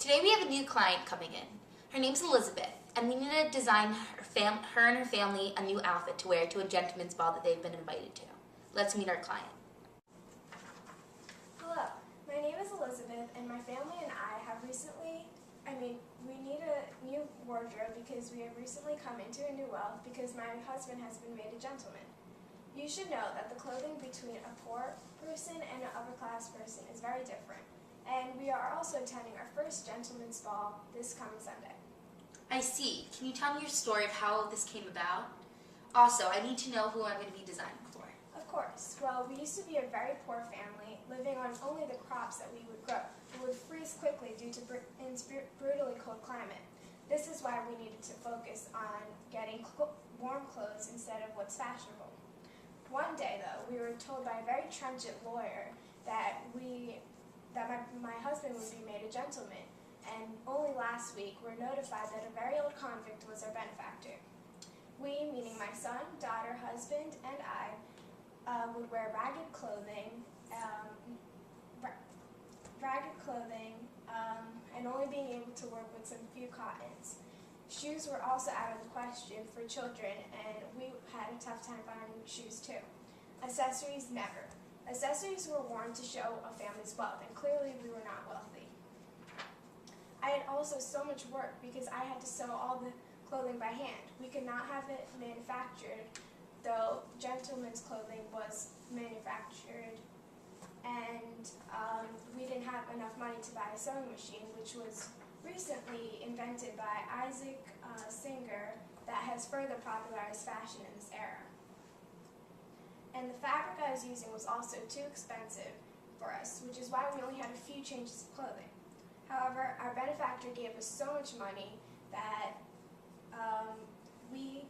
Today we have a new client coming in. Her name's Elizabeth, and we need to design her and her family a new outfit to wear to a gentleman's ball that they've been invited to. Let's meet our client. Hello, my name is Elizabeth, and my family and I have we need a new wardrobe because we have recently come into a new wealth because my husband has been made a gentleman. You should know that the clothing between a poor person and an upper class person is very different. And we are also attending our first gentleman's ball this coming Sunday. I see. Can you tell me your story of how this came about? Also, I need to know who I'm going to be designing for. Of course. Well, we used to be a very poor family, living on only the crops that we would grow. We would freeze quickly due to brutally cold climate. This is why we needed to focus on getting warm clothes instead of what's fashionable. One day, though, we were told by a very trenchant lawyer that my husband would be made a gentleman, and only last week we were notified that a very old convict was our benefactor. We, meaning my son, daughter, husband, and I, would wear ragged clothing, and only being able to work with some few cottons. Shoes were also out of the question for children, and we had a tough time finding shoes too. Accessories, never. Accessories were worn to show a family's wealth, and clearly we were not wealthy. I had also so much work because I had to sew all the clothing by hand. We could not have it manufactured, though gentlemen's clothing was manufactured, and we didn't have enough money to buy a sewing machine, which was recently invented by Isaac Singer that has further popularized fashion in this era. And the fabric I was using was also too expensive for us, which is why we only had a few changes of clothing. However, our benefactor gave us so much money that we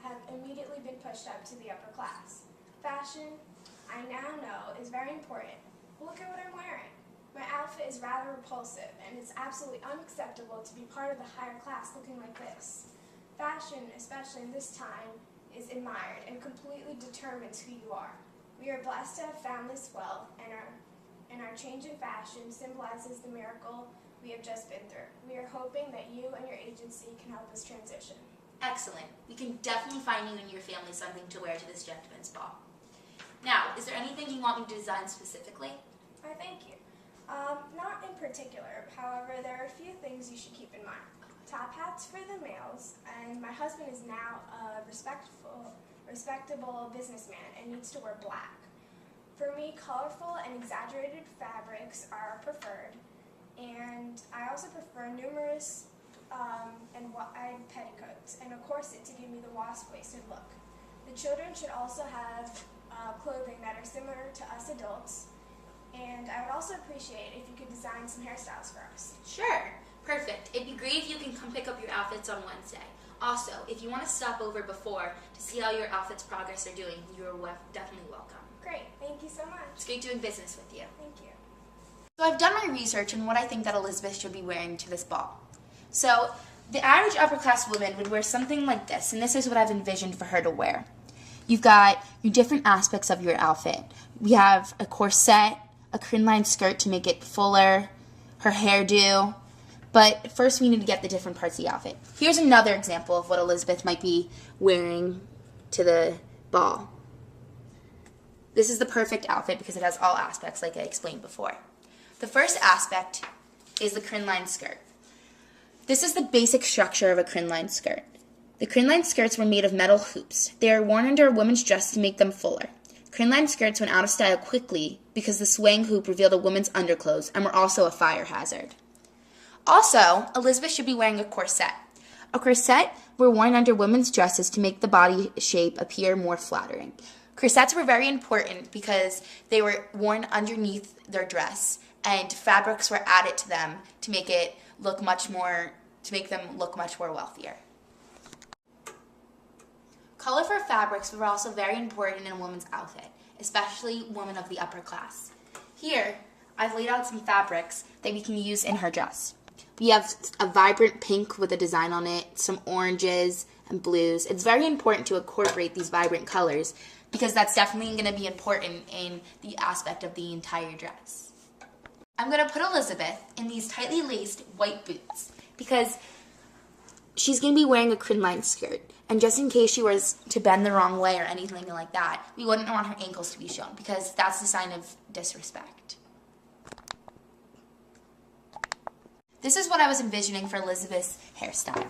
have immediately been pushed up to the upper class. Fashion, I now know, is very important. Look at what I'm wearing. My outfit is rather repulsive, and it's absolutely unacceptable to be part of the higher class looking like this. Fashion, especially in this time, is admired and completely determines who you are. We are blessed to have found this wealth, and our change in fashion symbolizes the miracle we have just been through. We are hoping that you and your agency can help us transition. Excellent. We can definitely find you and your family something to wear to this gentleman's ball. Now, is there anything you want me to design specifically? I thank you. Not in particular. However, there are a few things you should keep in mind. Top hats for the males, and my husband is now a respectable businessman and needs to wear black. For me, colorful and exaggerated fabrics are preferred, and I also prefer numerous and wide petticoats and a corset to give me the wasp-waisted look. The children should also have clothing that are similar to us adults, and I would also appreciate if you could design some hairstyles for us. Sure. Perfect. It'd be great if you can come pick up your outfits on Wednesday. Also, if you want to stop over before to see how your outfits' progress are doing, you're definitely welcome. Great. Thank you so much. It's great doing business with you. Thank you. So I've done my research on what I think that Elizabeth should be wearing to this ball. So the average upper-class woman would wear something like this, and this is what I've envisioned for her to wear. You've got your different aspects of your outfit. We have a corset, a crinoline skirt to make it fuller, her hairdo. But first we need to get the different parts of the outfit. Here's another example of what Elizabeth might be wearing to the ball. This is the perfect outfit because it has all aspects like I explained before. The first aspect is the crinoline skirt. This is the basic structure of a crinoline skirt. The crinoline skirts were made of metal hoops. They are worn under a woman's dress to make them fuller. Crinoline skirts went out of style quickly because the swaying hoop revealed a woman's underclothes and were also a fire hazard. Also, Elizabeth should be wearing a corset. A corset were worn under women's dresses to make the body shape appear more flattering. Corsets were very important because they were worn underneath their dress, and fabrics were added to them to make them look much more wealthier. Colorful fabrics were also very important in a woman's outfit, especially women of the upper class. Here, I've laid out some fabrics that we can use in her dress. We have a vibrant pink with a design on it, some oranges and blues. It's very important to incorporate these vibrant colors because that's definitely going to be important in the aspect of the entire dress. I'm going to put Elizabeth in these tightly laced white boots because she's going to be wearing a crinoline skirt. And just in case she was to bend the wrong way or anything like that, we wouldn't want her ankles to be shown because that's a sign of disrespect. This is what I was envisioning for Elizabeth's hairstyle.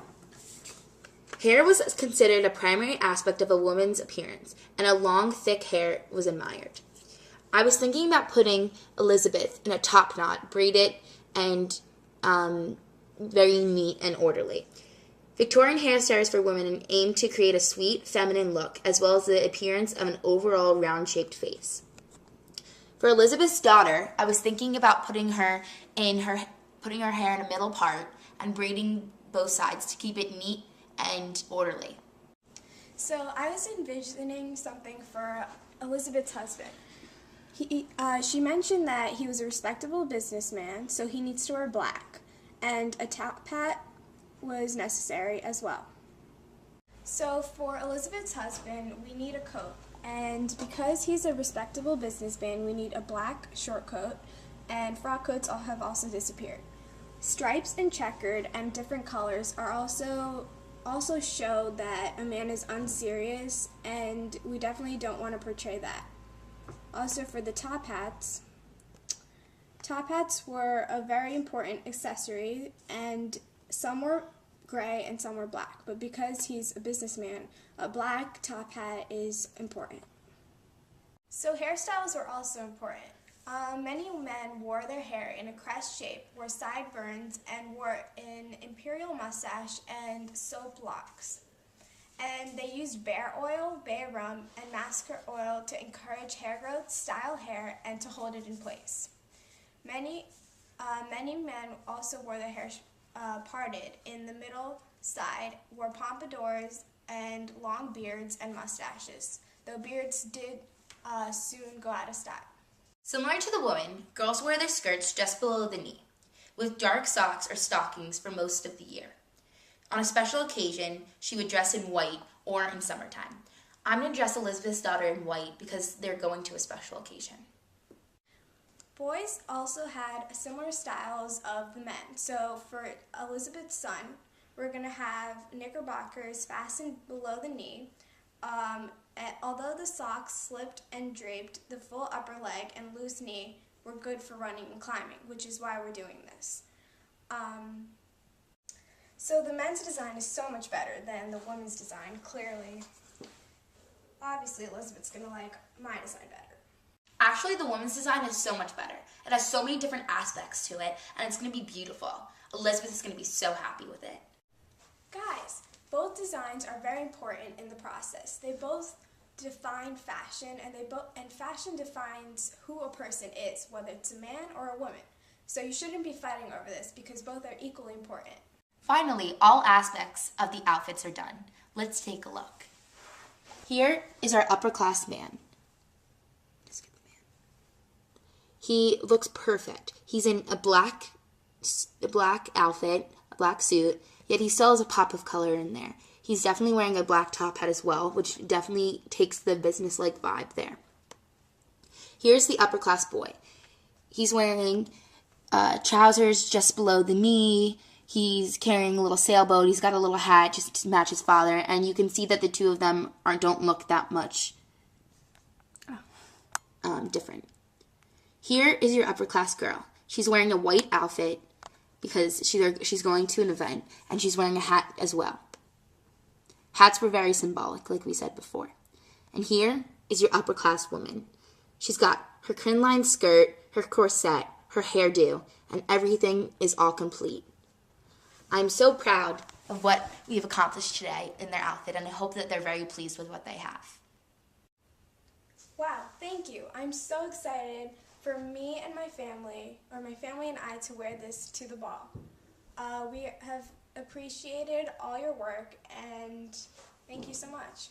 Hair was considered a primary aspect of a woman's appearance, and a long, thick hair was admired. I was thinking about putting Elizabeth in a top knot, braided and very neat and orderly. Victorian hairstyles for women aim to create a sweet, feminine look, as well as the appearance of an overall round-shaped face. For Elizabeth's daughter, I was thinking about putting her hair in a middle part and braiding both sides to keep it neat and orderly. So I was envisioning something for Elizabeth's husband. She mentioned that he was a respectable businessman, so he needs to wear black, and a top hat was necessary as well. So for Elizabeth's husband, we need a coat, and because he's a respectable businessman, we need a black short coat, and frock coats have also disappeared. Stripes and checkered and different colors are also show that a man is unserious, and we definitely don't want to portray that. Also for the top hats were a very important accessory, and some were gray and some were black, but because he's a businessman, a black top hat is important. So hairstyles were also important. Many men wore their hair in a crest shape, wore sideburns, and wore an imperial mustache and soap locks. And they used bear oil, bay rum, and mascara oil to encourage hair growth, style hair, and to hold it in place. Many men also wore their hair parted in the middle side, wore pompadours and long beards and mustaches, though beards did soon go out of style. Similar to the women, girls wear their skirts just below the knee, with dark socks or stockings for most of the year. On a special occasion, she would dress in white or in summertime. I'm going to dress Elizabeth's daughter in white because they're going to a special occasion. Boys also had similar styles of the men. So for Elizabeth's son, we're going to have knickerbockers fastened below the knee. Although the socks slipped and draped, the full upper leg and loose knee were good for running and climbing, which is why we're doing this. So the men's design is so much better than the women's design, clearly. Obviously, Elizabeth's going to like my design better. Actually, the women's design is so much better. It has so many different aspects to it, and it's going to be beautiful. Elizabeth is going to be so happy with it. Guys, both designs are very important in the process. They both define fashion, and fashion defines who a person is, whether it's a man or a woman. So you shouldn't be fighting over this because both are equally important. Finally, all aspects of the outfits are done. Let's take a look. Here is our upper class man. He looks perfect. He's in a black outfit, a black suit, yet he still has a pop of color in there. He's definitely wearing a black top hat as well, which definitely takes the business-like vibe there. Here's the upper class boy. He's wearing trousers just below the knee. He's carrying a little sailboat. He's got a little hat just to match his father, and you can see that the two of them don't look that much different. Here is your upper class girl. She's wearing a white outfit because she's going to an event, and she's wearing a hat as well. Hats were very symbolic, like we said before. And here is your upper class woman. She's got her crinoline skirt, her corset, her hairdo, and everything is all complete. I'm so proud of what we've accomplished today in their outfit, and I hope that they're very pleased with what they have. Wow, thank you. I'm so excited for me and my family and I to wear this to the ball. We have appreciated all your work, and thank you so much.